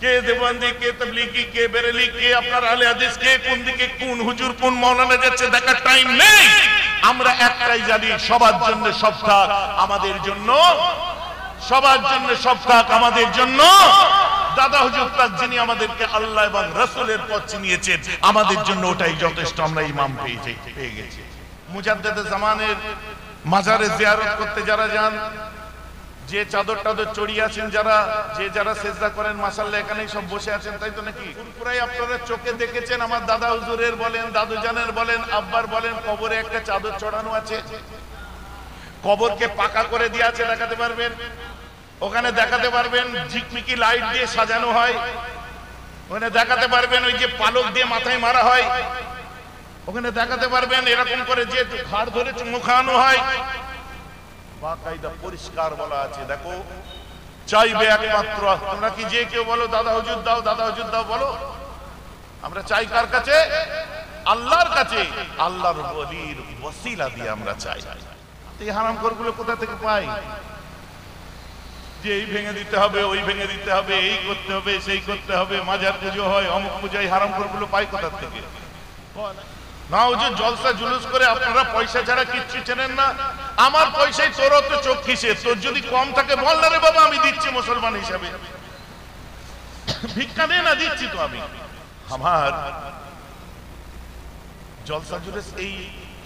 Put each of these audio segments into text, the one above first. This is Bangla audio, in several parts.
কে দেওবন্দি, কে তাবলীগী, কে বেরেলি, কে আপনার আহলে হাদিস, কে কোন দিকে কোন হুজুর কোন মাওলানা যাচ্ছে দেখার টাইম নেই। আমরা একটাই জানি, সবার জন্য সব থাক, আমাদের জন্য সবার জন্য সব থাক, আমাদের জন্য দাদা হুজুর তাক, যিনি আমাদেরকে আল্লাহ এবং রাসূলের পথ চিনিয়েছেন, আমাদের জন্য ওটাই যথেষ্ট। আমরা ইমাম পেয়ে গেছি। মুজাদ্দেদে জামানের মাজারে জিয়ারত করতে যারা যান, যে চাদর টাদর চড়িয়ে আছেন, যারা সেজদা করেন, মাশাআল্লাহ এখানেই সব বসে আছেন, তাই তো নাকি? পুরাই আপনারা চোখে দেখেছেন, আমার দাদা হুজুরের বলেন, দাদু জানের বলেন, আব্বার বলেন, কবরে একটা চাদর চড়ানো আছে। কবরকে পাকা করে দিয়ে আছে, দেখাতে পারবেন? ওখানে দেখাতে পারবেন ঝিকমিকি লাইট দিয়ে সাজানো হয়। ওখানে দেখাতে পারবেন ওই যে পালক দিয়ে মাথায় মারা হয়। ওখানে দেখাতে পারবেন এরকম করে যে ঘাড় ধরে চুমু খাওয়ানো হয়। বাকায়দা পরিষ্কার বলা আছে। দেখো, চাইবে একমাত্র, তোমরা কি যে কেউ বলো দাদা হুজুর দাও, দাদা হুজুর দাও বলো, আমরা চাই কার কাছে? আল্লাহর কাছে। আল্লাহর ওলির ওসিলা দিয়ে আমরা চাই। এই হারামখোরগুলো কোথা থেকে পাই? যে এই ভেঙে দিতে হবে, ওই ভেঙে দিতে হবে, এই করতে হবে, সেই করতে হবে, মাজার পুজো হয়, অমুক পুজো, এই হারামখোরগুলো পাই কোথা থেকে? না হুজুর, জলসা জুলুস করে আপনারা পয়সা ছাড়া কিচ্ছু চেনেন না। আমার পয়সায় তোর অত চোখ কিসের? তোর যদি কম থাকে বল না রে বাবা, আমি দিচ্ছি মুসলমান হিসাবে, ভিক্ষা দে না, দিচ্ছি তো আমি। আমার জলসা জুলুস এই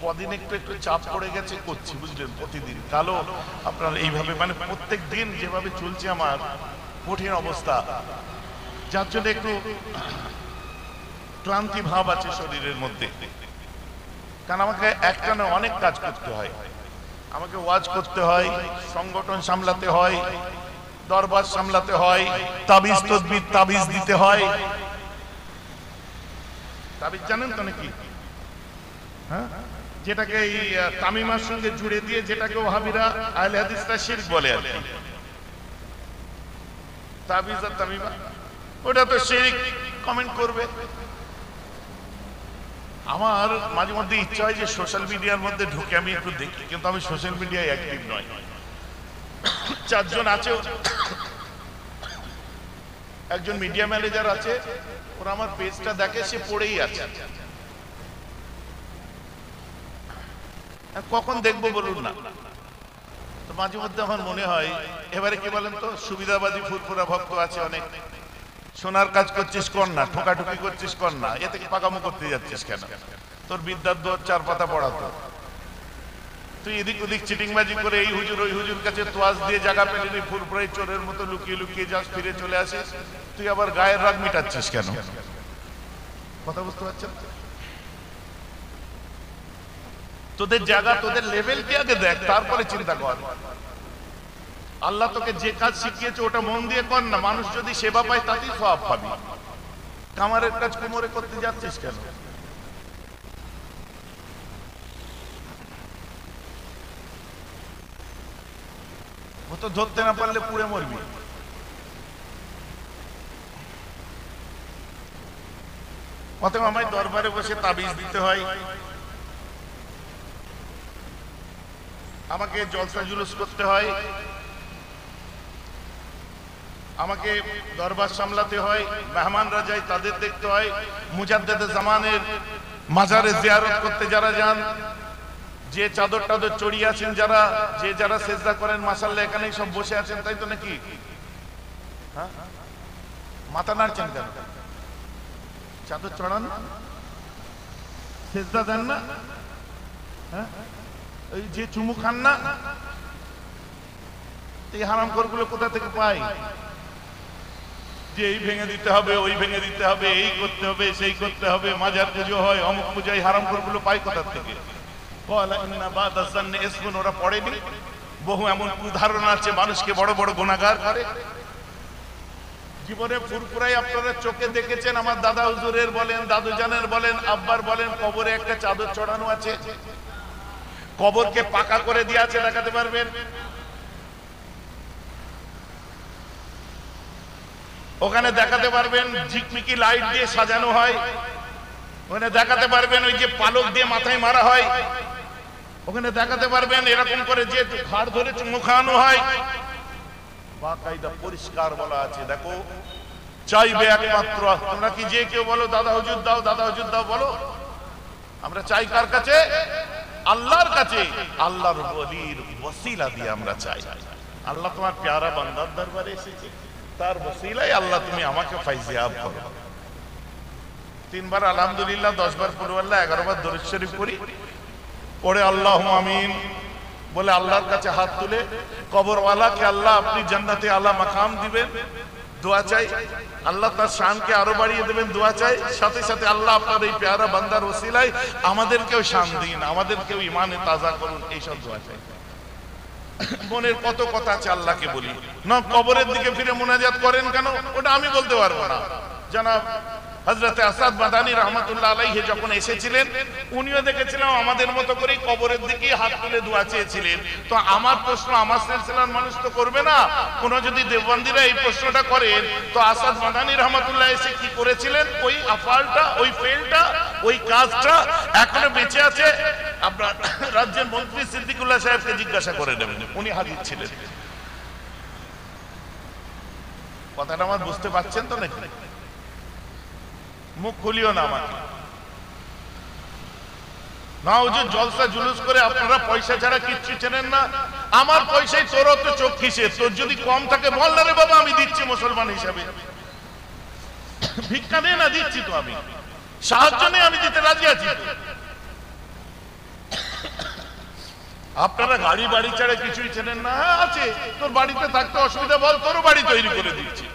কদিন একটু একটু চাপ পড়ে গেছে, করছি বুঝলেন, প্রতিদিন। কালো আপনার এইভাবে মানে প্রত্যেক দিন যেভাবে চলছে আমার কঠিন অবস্থা, যার জন্য একটু ক্লান্তি ভাব আছে শরীরের মধ্যে। কারণ আমাকে একটানা অনেক কাজ করতে হয়, আমাকে ওয়াজ করতে হয়, সংগঠন সামলাতে হয়, দরবার সামলাতে হয়, তাবিজ তদবির তাবিজ দিতে হয়। তাবিজ জানেন তো নাকি? হ্যাঁ, যেটাকে এই তামিমার সঙ্গে জুড়ে দিয়ে, যেটাকে ওয়াহাবিরা আহলে হাদিসরা শিরক বলে আর কি। তাবিজ আর তামিমা, ওটা তো শিরক, কমেন্ট করবে। আমার মাঝে মধ্যে ইচ্ছা হয় যে সোশ্যাল মিডিয়ার মধ্যে ঢুকে আমি একটু দেখি, কিন্তু আমি সোশ্যাল মিডিয়ায় অ্যাক্টিভ নয়। চারজন আছে, একজন মিডিয়া ম্যানেজার আছে, ওরা আমার পেজটা দেখে, সে পড়েই আছে। কখন দেখবো বলুন না? তো মাঝে মধ্যে আমার মনে হয়, এবারে কি বলেন তো, সুবিধাবাদী ফুরফুরা ভক্ত আছে অনেক, সোনার কাজ করছিস কর না, ঠোকাঠুকি করছিস কর না, এ থেকে পাকামো করতে যাচ্ছিস কেন? তোর বিদ্যার দোয়ার 4 পাতা পড়াতো, তুই এদিক ওদিক চিটিংবাজি করে এই হুজুর ওই হুজুর কাছে তোয়াজ দিয়ে জায়গা পেলি, ফুরফুরাই চোরের মতো লুকিয়ে লুকিয়ে যাস, ফিরে চলে আসিস, তুই আবার গায়ের রাগ মিটাচ্ছিস কেন? কথা বুঝতে পারছেন? তোদের জায়গা, তোদের লেভেলকে আগে দেখ, তারপরে চিন্তা কর। আল্লাহ তোকে যে কাজ শিখিয়েছে ওটা মন দিয়ে কর না, মানুষ যদি সেবা পায় তাতেই সওয়াব পাবি। কামারের কাজ কোমরে করতে যাচ্ছিস কেন? ও তো ধরতে না পারলে পুড়ে মরবি। অতএব আমায় দরবারে বসে তাবিজ দিতে হয়, আমাকে জলসা জুলুস করতে হয়, আমাকে দরবার সামলাতে হয়, মেহমানরা যায় তাদের দেখতে হয়। মুজাদ্দেদে জামানের মাজারে জিয়ারত করতে যারা যান, যে চাদর টাদর চড়িয়ে আছেন, যারা সেজদা করেন, মাশাআল্লাহ এখানেই সব বসে আছেন, তাই তো নাকি? হ্যাঁ, মাথা নাড়ছেন কেন? চাদর চড়ান না, সেজদা দেন না, হ্যাঁ, এই যে চুমু খান না, এই হারামখোরগুলো কোথা থেকে পাই? যে এই ভেঙে দিতে হবে, ওই ভেঙে দিতে হবে, এই করতে হবে, সেই করতে হবে, মাজার পুজো হয়, অমুক পুজো, এই হারামখোরগুলো পাই কোথা থেকে? ওরা পড়েনি? বহু এমন উদাহরণ আছে, মানুষকে বড় বড় গুনাহগার করে। জীবনে ফুরফুরাই আপনারা চোখে দেখেছেন, আমার দাদা হুজুরের বলেন, দাদু জানের বলেন, আব্বার বলেন, কবরে একটা চাদর চড়ানো আছে। কবরকে পাকা করে দিয়ে আছে, দেখাতে পারবেন? ওখানে দেখাতে পারবেন ঝিকমিকি লাইট দিয়ে সাজানো হয়। ওখানে দেখাতে পারবেন ওই যে পালক দিয়ে মাথায় মারা হয়। ওখানে দেখাতে পারবেন এরকম করে যে ঘাড় ধরে চুমু খাওয়ানো হয়। বাকায়দা পরিষ্কার বলা আছে। দেখো, চাইবে একমাত্র। তোমরা কি যে কেউ বলো দাদা হুজুর দাও, দাদা হুজুর দাও বলো? আমরা চাই কার কাছে? আল্লাহর কাছে। আল্লাহর ওলির ওসিলা দিয়ে আমরা চাই। আল্লাহ তোমার প্যারা বান্দার দরবারে এসেছে, তার ওসিলায় আল্লাহ তুমি আমাকে ফাইজিয়াব করো। 3 বার আলহামদুলিল্লাহ, 10 বার কুল আল্লাহ, 11 বার দরুদ শরীফ পড়ি, পড়ে আল্লাহুম্মা আমিন বলে আল্লাহর কাছে হাত তুলে কবরওয়ালাকে আল্লাহ আপনি জান্নাতে আলা মাকাম দিবেন, দোয়া চাই। আল্লাহ তার শানকে আরো বাড়িয়ে দেবেন, দোয়া চাই। সাথে সাথে আল্লাহ আপনার এই প্যারা বান্দার ওসিলায় আমাদেরকেও শান দিন, আমাদেরকেও ঈমানে তাজা করুন, এইসব দোয়া চাই। মনের কত কথা আছে আল্লাহকে বলি না। কবরের দিকে ফিরে মুনাজাত করেন কেন? ওটা আমি বলতে পারবো না। জানাব হযরত আসাদ মাদানী রাহমাতুল্লাহ আলাইহি যখন এসেছিলেন, উনিও দেখেছিলাম আমাদের মতো করে কবরের দিকে হাত তুলে দোয়া চেয়েছিলেন। তো আমার প্রশ্ন, আমার সিলসিলার মানুষ তো করবে না। কোন যদি দেওবন্দিরা এই প্রশ্নটা করেন, তো আসাদ মাদানী রাহমাতুল্লাহ এসে কি করেছিলেন? ওই আফালটা, ওই ফেলটা, ওই কাজটা এখনো বেঁচে আছে। আপনার রাজ্যের মন্ত্রী সিদ্দিকুল্লাহ সাহেবকে জিজ্ঞাসা করে নেবেন, উনি হাজির ছিলেন। কথাটা আমার বুঝতে পারছেন তো নাকি? মুখ খুলিও না আমাকে না। ও যে জলসা জুলুস করে আপনারা পয়সা ছাড়া কিচ্ছু চেনেন না। আমার পয়সায় তোর তো চোখ কিসের? তোর যদি কম থাকে বল না রে বাবা, আমি দিচ্ছি মুসলমান হিসাবে। ভিক্ষা দে না, দিচ্ছি তো আমি, সাহায্য নেই, আমি দিতে রাজি আছি। আপনারা গাড়ি বাড়ি ছাড়া কিছুই চেনেন না। হ্যাঁ আছে, তোর বাড়িতে থাকতে অসুবিধা, বল, তোরও বাড়ি তৈরি করে দিচ্ছি।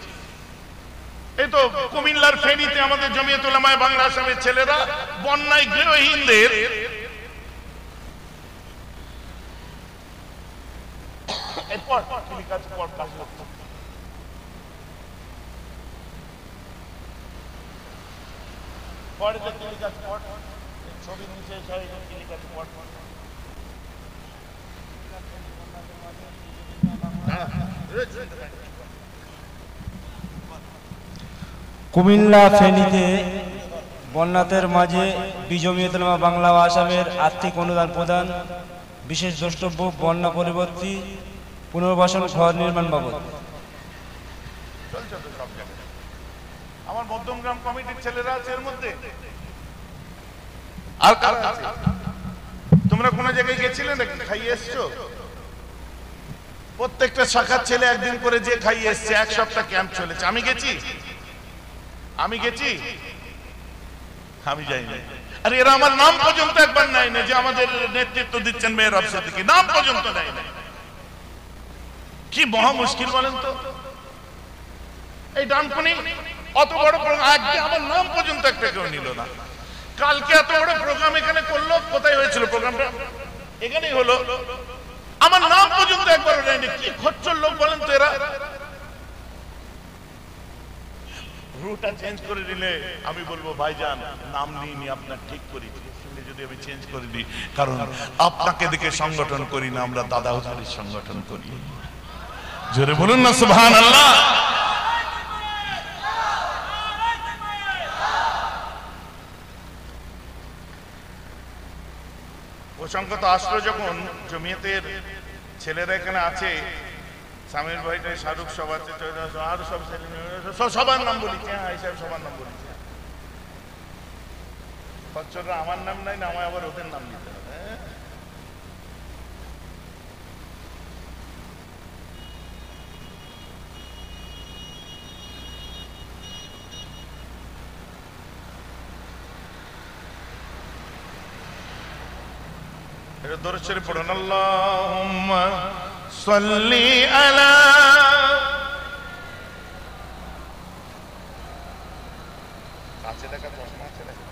এই তো কুমিল্লার ফেনীতে আমাদের জমিয়ত উলামায়ে বাংলা আসামের ছেলেরা বন্যায় গৃহহীনদের ছবি নিচে কুমিল্লা ফেনীতে বন্যাতের মাঝে জমিয়ত উলামা বাংলা ও আসামের আর্থিক অনুদান প্রদান, বিশেষ দ্রষ্টব্য বন্যা পরবর্তী পুনর্বাসন ঘর নির্মাণ বাবদ। আমার মধ্যমগ্রাম কমিটির ছেলেরা আছে এর মধ্যে। আর কার আছে? তোমরা কোন জায়গায় গেছিলে নাকি? খাইয়ে এসছো? প্রত্যেকটা শাখার ছেলে একদিন করে যে খাইয়ে এসছে। 1 সপ্তাহ ক্যাম্প চলেছে। আমি গেছি? আমি গেছি? আমি যাইনি। আরে এরা আমার নাম পর্যন্ত একবার নাই না, যে আমাদের নেতৃত্ব দিচ্ছেন মেয়ের অফিসার থেকে, নাম পর্যন্ত নাই না। কি মহা মুশকিল বলেন তো। এই ডানকুনি অত বড় প্রোগ্রাম, আজকে আমার নাম পর্যন্ত একটা কেউ নিল না। কালকে এত বড় প্রোগ্রাম এখানে করলো, কোথায় হয়েছিল প্রোগ্রামটা? এখানেই হলো। আমার নাম পর্যন্ত একবার নেয়নি। কি খচ্চর লোক বলেন তো এরা। রুটটা চেঞ্জ করে দিলে আমি বলবো ভাইজান নাম নিইনি, আপনার ঠিক করি। যদি আমি চেঞ্জ করে দিই, কারণ আপনাকে দেখে সংগঠন করি না, আমরা দাদা হুজুরের সংগঠন করি। জোরে বলুন না সুবহানাল্লাহ। প্রসঙ্গ তো আসলো যখন জমিয়তের ছেলেরা এখানে আছে, সামির ভাইটা, শাহরুখ সব আছে, আরো সব সবার নাম বলেছে। হ্যাঁ হিসাব সবার নাম বলেছে। খচ্চররা আমার নাম নাই না, আমায় আবার ওদের নাম দিতে হবে। এটা দরুদ শরীফ পড়ুন। আল্লাহুম্মা সাল্লি আলা আছে দেখা চশমা আছে দেখা।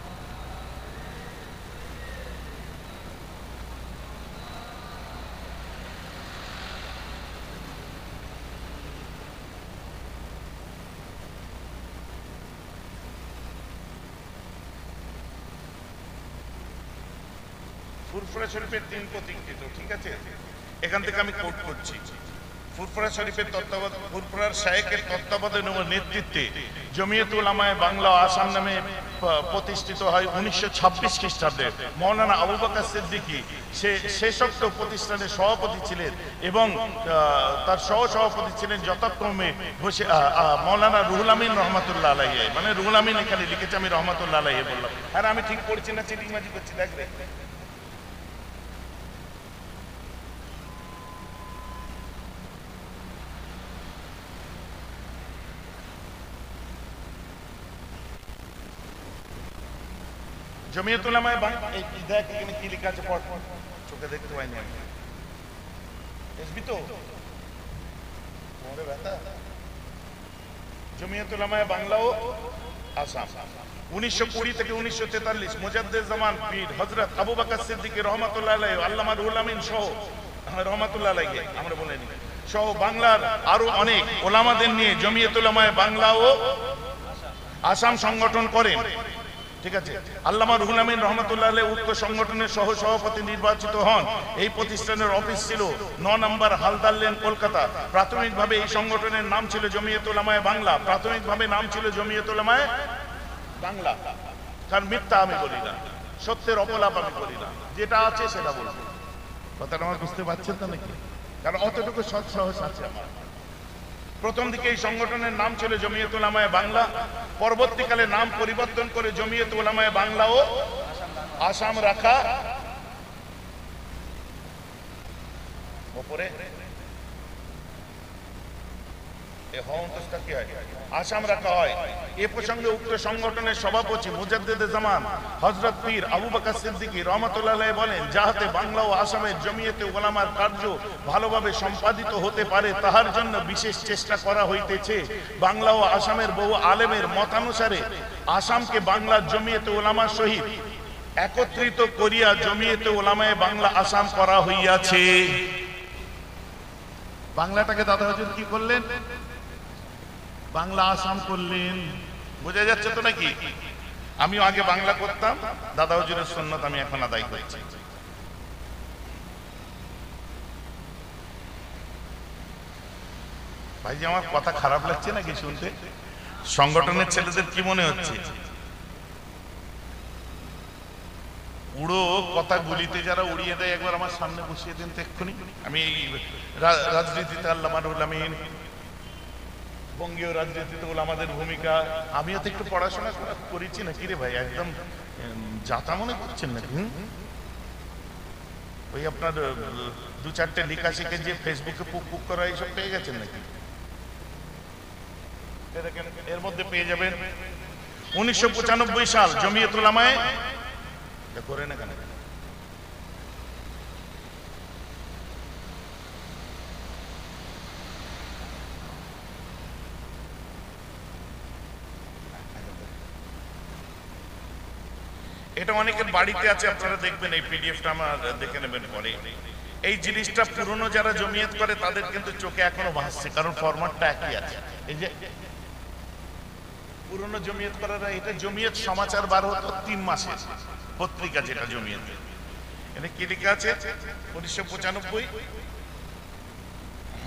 ফুরফুরা শরীফের 3 প্রতীক্ষিত, ঠিক আছে? এখান থেকে আমি কোট করছি। ফুরফুরা শরীফের তত্ত্বাবধান, ফুরফুরার শায়েখের তত্ত্বাবধানে ও নেতৃত্বে জমিয়ত উলামায়ে বাংলা ও আসাম নামে প্রতিষ্ঠিত হয় 1926 খ্রিস্টাব্দে। মৌলানা আবু বকর সিদ্দিকী সে সকল প্রতিষ্ঠানের সভাপতি ছিলেন এবং তার সহসভাপতি ছিলেন যথাক্রমে মৌলানা রুহুল আমিন রহমাতুল্লাহ আলাইহি। মানে রুহুল আমিন এখানে লিখেছে, আমি রহমাতুল্লাহ আলাইহি বললাম। আর আমি ঠিক পড়ছি না, চিটিংবাজি করছি, দেখবে। জমিয়ত উলামায়ে বাংলা, এই দেখ এখানে কি লেখা আছে, পড়, চোখে দেখতে পাইনি আমি। এসবি তো ব্যথা। জমিয়ত উলামায়ে বাংলা ও আসাম 1920 থেকে 1943 মুজাদ্দেদ জামান পীর হযরত আবু বকর সিদ্দিকী রহমাতুল্লাহ আলাইহি, আল্লামা রুহুল আমিন সহ রহমাতুল্লাহ আলাইহি আমরা বলেনি সহ বাংলার আরো অনেক ওলামাদের নিয়ে জমিয়ত উলামায়ে বাংলা ও আসাম সংগঠন করেন। ঠিক আছে, আল্লামা রুহুল আমিন রহমাতুল্লাহ আলাইহি উক্ত সংগঠনের সহ সভাপতি নির্বাচিত হন। এই প্রতিষ্ঠানের অফিস ছিল 9 নম্বর হালদার লেন, কলকাতা। প্রাথমিকভাবে এই সংগঠনের নাম ছিল জমিয়ত উলামায়ে বাংলা। প্রাথমিকভাবে নাম ছিল জমিয়ত উলামায়ে বাংলা। কারণ মিথ্যা আমি বলি না, সত্যের অপলাপ আমি করি না, যেটা আছে সেটা বলবো। কথাটা আমার বুঝতে পারছেন তো নাকি? কারণ অতটুকু সৎ সাহস আছে আমার। প্রথম দিকে এই সংগঠনের নাম ছিল জমিয়ত উলামায়ে বাংলা। পরবর্তীকালে নাম পরিবর্তন করে জমিয়ত উলামায়ে বাংলা ও আসাম রাখা ওপরে আসাম রাখা হয়। এ প্রসঙ্গে উক্ত সংগঠনের সভাপতি মুজাদ্দেদে জামান হযরত পীর আবু বকর সিদ্দিকী রহমাতুল্লাহ আলাইহি বলেন, যাহাতে বাংলা ও আসামের জমিয়তে উলামার কার্য ভালোভাবে সম্পাদিত হতে পারে তাহার জন্য বিশেষ চেষ্টা করা হইতেছে। বাংলা ও আসামের বহু আলেমের মতানুসারে আসামকে বাংলার জমিয়তে উলামার সহিত একত্রিত করিয়া জমিয়তে উলামায়ে বাংলা আসাম করা হইয়াছে। বাংলাটাকে দাদা হুজুর কি করলেন? বাংলা আসাম করলেন। বোঝা যাচ্ছে তো নাকি? আমিও আগে বাংলা করতাম, দাদা হুজুরের সুন্নাত আমি এখন আদায় করছি। ভাই যে আমার কথা খারাপ লাগছে নাকি শুনতে? সংগঠনের ছেলেদের কি মনে হচ্ছে? উড়ো কথা গুলিতে যারা উড়িয়ে দেয় একবার আমার সামনে বসিয়ে দেন তো এক্ষুনি। আমি রাজনীতিতে আল্লামা রুহুল আমিন, বঙ্গীয় রাজনীতিতে ওলামাদের ভূমিকা, আমিও তো একটু পড়াশোনা করেছি না। কিরে ভাই একদম যাতা মনে করছেন নাকি? ওই আপনার 2-4টে লেখা শিখে যে ফেসবুকে পুক পুক করা এইসব পেয়ে গেছেন নাকি? এর মধ্যে পেয়ে যাবেন 1995 সাল জমিয়ত উলামায়ে করে না কেন? এটা অনেকের বাড়িতে আছে, আপনারা দেখবেন এই পিডিএফটা আমার দেখে নেবেন পরে। এই জিনিসটা পুরনো যারা জমিয়ত করে তাদের কিন্তু চোখে এখনো ভাসছে, কারণ ফরম্যাটটা একই আছে। এই যে পুরনো জমিয়ত করারা, এটা জমিয়ত সমাচার বার হতো 3 মাসে পত্রিকা, যেটা জমিয়ত। এটা কি লেখা আছে? 1995।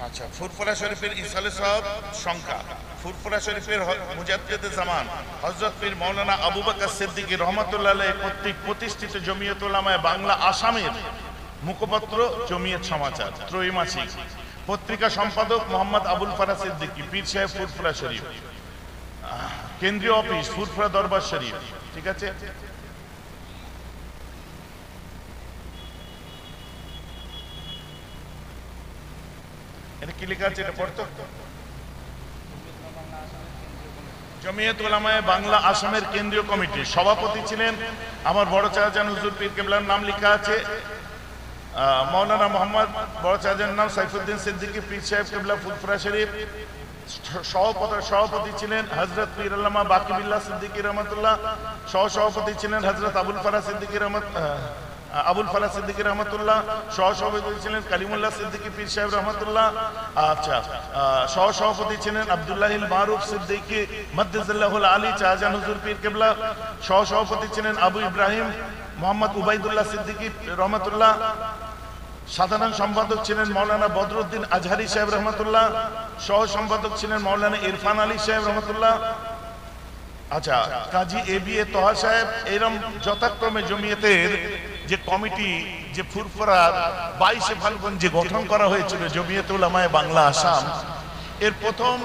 আচ্ছা, ফুরফুরা শরীফের ইসালে সাহেব সংখ্যা, ফুরফুরা শরীফের মুজাদ্দেদে জামান হযরত পীর মাওলানা আবু বকর সিদ্দিকী রহমাতুল্লাহ আলাইহি কর্তৃক প্রতিষ্ঠিত জমিয়ত উলামায়ে বাংলা আসামের মুখপত্র জমিয়ত সমাচার, ত্রৈমাসিক। পত্রিকা সম্পাদক মোহাম্মদ আবুল ফারাজ সিদ্দিকী, পীর সাহেব, ফুরফুরা শরীফ। কেন্দ্রীয় অফিস ফুরফুরা দরবার শরীফ। ঠিক আছে, এটা কি লেখা আছে? এটা পড়তো। জমিয়ত উলামায়ে বাংলা আসামের কেন্দ্রীয় কমিটির সভাপতি ছিলেন আমার বড় চাচাজান হুজুর পীর কেবলার নাম লেখা আছে মাওলানা মোহাম্মদ, বড় চাচাজানের নাম সাইফুদ্দিন সিদ্দিকী, পীর সাহেব কেবলা, ফুরফুরা শরীফ। সভাপতি ছিলেন হযরত পীর আল্লামা বাকি বিল্লাহ সিদ্দিকী রহমাতুল্লাহ। সহসভাপতি ছিলেন হযরত আবুল ফারাজ সিদ্দিকী রহমাতুল্লাহ। সহসভাপতি ছিলেন কালিমুল্লাহ সিদ্দিকী পীর সাহেব রহমাতুল্লাহ। আচ্ছা, সহসভাপতি ছিলেন আব্দুল্লাহিল মারুফ সিদ্দিকী মাদ্দাজাল্লাহুল আলী চাচাজান হুজুর পীর কেবলা। সহসভাপতি ছিলেন আবু ইব্রাহিম মোহাম্মদ উবাইদুল্লাহ সিদ্দিকী রহমাতুল্লাহ। সাধারণ সম্পাদক ছিলেন মাওলানা বদরুদ্দিন আজহারি সাহেব রহমাতুল্লাহ। সহ সম্পাদক ছিলেন মাওলানা ইরফান আলী সাহেব রহমাতুল্লাহ। আচ্ছা, কাজী এবিএ তোহা সাহেব এরম যথাক্রমে জমিয়তের যে কমিটি, যে ফুরফুরার 22 ফাল্গুন যে গঠন করা হয়েছিল জমিয়ত উলামায়ে বাংলা আসাম, এর প্রথম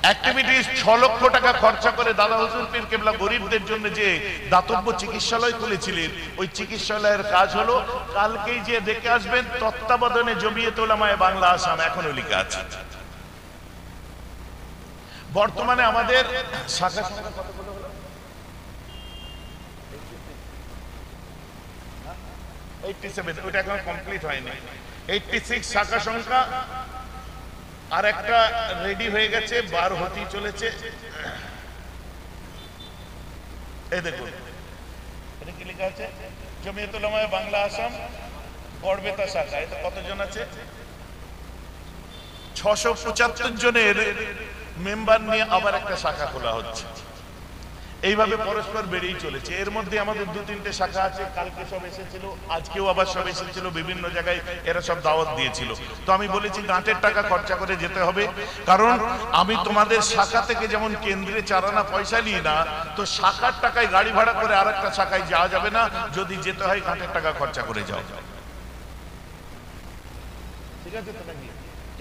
অ্যাক্টিভিটিস 6 লক্ষ টাকা খরচা করে দাদা হুজুর পীর কেবলা গরিবদের জন্য যে দাতব্য চিকিৎসালয় খুলেছিলেন, ওই চিকিৎসালয়ের কাজ হলো। কালকেই যে দেখে আসবেন, তত্ত্বাবধানে জমিয়ত উলামায়ে বাংলা আসাম এখনো লেখা আছে। বর্তমানে আমাদের শাখা সংখ্যা কতগুলো হলো? 87, ওটা এখন কমপ্লিট হয়নি। 86 শাখা সংখ্যা, আর একটা রেডি হয়ে গেছে, 12 হতেই চলেছে। এই দেখুন, এটা কি লেখা আছে? জমিয়ত উলামায়ে বাংলা আসাম গড়বেতা শাখা। এটা কতজন আছে? 675 জনের মেম্বার নিয়ে আবার একটা শাখা খোলা হচ্ছে। এইভাবে পরস্পর বেড়েই চলেছে। এর মধ্যে আমাদের 2-3টে শাখা আছে, কালকে সব এসেছিল, আজকেও আবার সব এসেছিল, বিভিন্ন জায়গায় এরা সব দাওয়াত দিয়েছিল। তো আমি বলেছি গাঁটের টাকা খরচা করে যেতে হবে, কারণ আমি তোমাদের শাখা থেকে যেমন কেন্দ্রে চারানা পয়সা নিই না, তো শাখার টাকায় গাড়ি ভাড়া করে আর একটা শাখায় যাওয়া যাবে না, যদি যেতে হয় গাঁটের টাকা খরচা করে যাও। ঠিক আছে?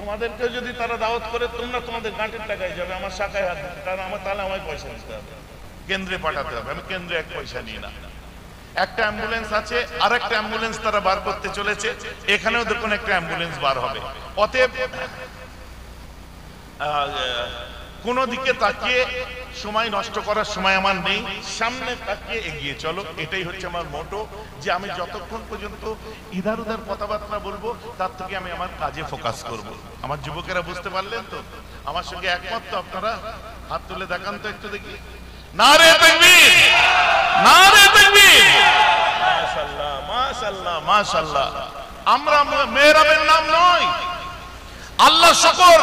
তোমাদেরকে যদি তারা দাওয়াত করে, তোমরা তোমাদের গাঁটের টাকায় যাবে, আমার শাখায় হাত দিতে, কারণ আমার তাহলে আমায় পয়সা দিতে হবে, কেন্দ্রে পাঠাতে হবে। আমি কেন্দ্রে এক পয়সা নিই না। একটা অ্যাম্বুলেন্স আছে, আর একটা অ্যাম্বুলেন্স তারা বার করতে চলেছে, এখানেও দেখুন একটা অ্যাম্বুলেন্স বার হবে। অতএব কোন দিকে তাকিয়ে সময় নষ্ট করার সময় আমার নেই, সামনে তাকিয়ে এগিয়ে চলো, এটাই হচ্ছে আমার মোটো। যে আমি যতক্ষণ পর্যন্ত ইধার উধার কথাবার্তা বলবো, তার থেকে আমি আমার কাজে ফোকাস করব। আমার যুবকেরা বুঝতে পারলেন তো? আমার সঙ্গে একমত তো আপনারা? হাত তুলে দেখান তো একটু দেখি। নারে তাকবীর, নারে তাকবীর। মাশাআল্লাহ, মাশাআল্লাহ, মাশাআল্লাহ। আমরা মেহরাবের নাম নয়, আল্লাহ শুকর,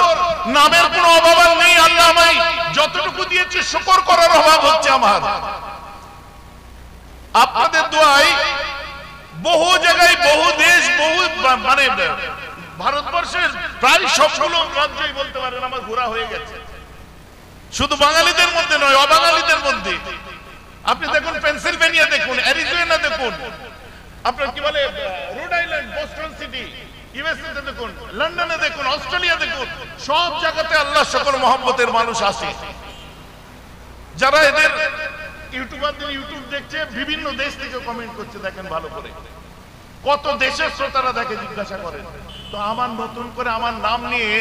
নামের কোনো অভাব নেই। আল্লাহ আমায় যতটুকু দিয়েছে শুকর করার অভাব হচ্ছে আমার। আপনাদের দোয়ায় বহু জায়গায়, বহু দেশ, বহু মানে ভারতবর্ষের প্রায় সবগুলো রাজ্যই বলতে পারেন আমার ঘোরা হয়ে গেছে। শুধু বাঙালিদের মধ্যে নয়, অবাঙালিদের মধ্যে। আপনি দেখুন পেনসিলভেনিয়া দেখুন, অ্যারিজোনা দেখুন, আপনার কি বলে road island, Boston city, USA তে দেখুন, লন্ডনে দেখুন, অস্ট্রেলিয়া দেখুন, সব জায়গাতে আল্লাহ শুকর মহব্বতের মানুষ আসে। যারা এদের ইউটিউবারদের ইউটিউব দেখছে, বিভিন্ন দেশ থেকে কমেন্ট করছে, দেখেন ভালো করে কত দেশের শ্রোতারা দেখে, জিজ্ঞাসা করেন। তো আমার নতুন করে আমার নাম নিয়ে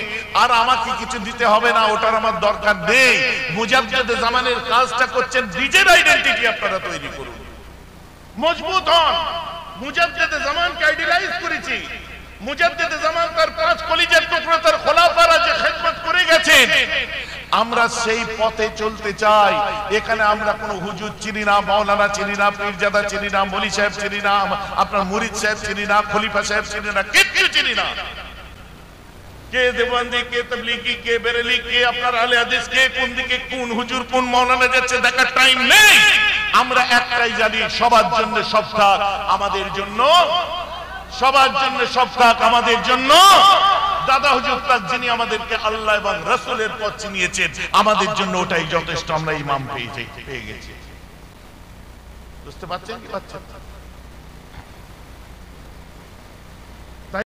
আর আমাকে কিছু দিতে হবে না, ওটার আমার দরকার নেই। মুজাদ্দেদে জামানের কাজটা করছেন, নিজের আইডেন্টিটি আপনারা তৈরি করুন, মজবুত হন। মুজাদ্দেদে জামানকে আইডিয়ালাইজ করেছি, মুজাদ্দেদে জামান তার 5 কলিজার টুকরো তার খোলাফারা যে খেদমত করে গেছেন, আমরা সেই পথে চলতে চাই। এখানে আমরা কোনো হুজুর চিনি না, মাওলানা চিনি না, পীরজাদা চিনি না, মলি সাহেব চিনি না, আপনার মুরিদ সাহেব চিনি না, খলিফা সাহেব চিনি না, কিচ্ছু চিনি না। কে দেওবন্দি, কে তাবলীগী, কে বেরেলি, কে আপনার আহলে হাদিস, কে কোন দিকে কোন হুজুর কোন মাওলানা যাচ্ছে দেখার টাইম নেই। আমরা একটাই জানি, সবার জন্য সব থাক, আমাদের জন্য সবার জন্য সব থাক, আমাদের জন্য দাদা হুজুর তাক, যিনি আমাদেরকে আল্লাহ এবং রাসূলের পথ চিনিয়েছেন, আমাদের জন্য ওটাই যথেষ্ট। আমরা ইমাম পেয়ে গেছি। বুঝতে পারছেন কি পাচ্ছেন?